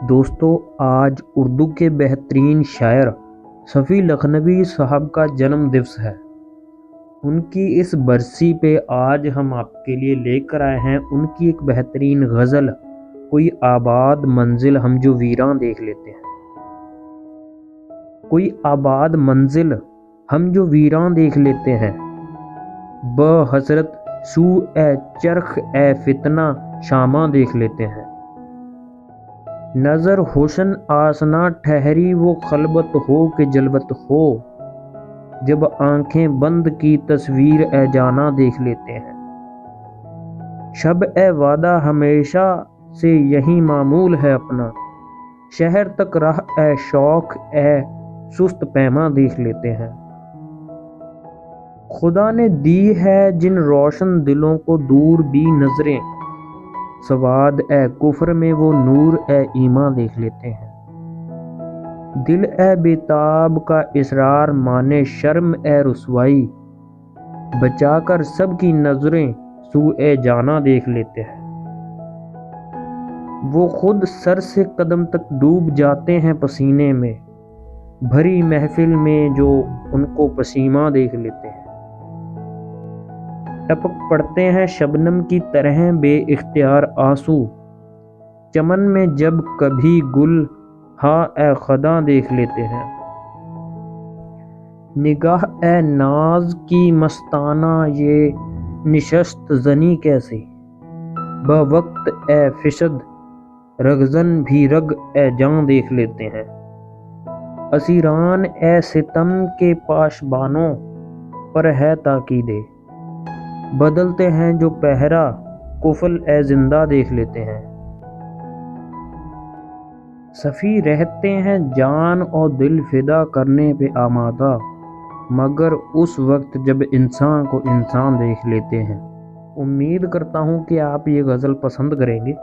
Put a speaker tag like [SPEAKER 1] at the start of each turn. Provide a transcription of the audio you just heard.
[SPEAKER 1] دوستو، آج اردو کے بہترین شاعر صفی لکھنوی صاحب کا جنم دن ہے۔ ان کی اس برسی پہ آج ہم آپ کے لیے لے کر آئے ہیں ان کی ایک بہترین غزل، کوئی آباد منزل ہم جو ویراں دیکھ لیتے ہیں۔ کوئی آباد منزل ہم جو ویراں دیکھ لیتے ہیں، بحسرت سو اے چرخ اے فتنہ شاماں دیکھ لیتے ہیں۔ نظر حسن آسنا ٹھہری وہ خلوت ہو کہ جلوت ہو، جب آنکھیں بند کی تصویر اے جانا دیکھ لیتے ہیں۔ شب اے وعدہ ہمیشہ سے یہی معمول ہے اپنا، شہر تک راہ اے شوق اے سست پیماں دیکھ لیتے ہیں۔ خدا نے دی ہے جن روشن دلوں کو دور بھی نظریں، سواد اے کفر میں وہ نور اے ایمان دیکھ لیتے ہیں۔ دل اے بیتاب کا اسرار مانے شرم اے رسوائی، بچا کر سب کی نظریں سو اے جانا دیکھ لیتے ہیں۔ وہ خود سر سے قدم تک ڈوب جاتے ہیں پسینے میں، بھری محفل میں جو ان کو پسیماں دیکھ لیتے ہیں۔ ٹپک پڑتے ہیں شبنم کی طرح بے اختیار آنسو، چمن میں جب کبھی گل ہاں اے خداں دیکھ لیتے ہیں۔ نگاہ اے ناز کی مستانہ یہ نشست زنی کیسی، بوقت اے فشد رگزن بھی رگ اے جاں دیکھ لیتے ہیں۔ اسیران اے ستم کے پاشبانوں پر ہے تاکیدے، بدلتے ہیں جو پہرا قفل اے زندہ دیکھ لیتے ہیں۔ صفی رہتے ہیں جان اور دل فدا کرنے پہ آمادہ، مگر اس وقت جب انسان کو انسان دیکھ لیتے ہیں۔ امید کرتا ہوں کہ آپ یہ غزل پسند کریں گے۔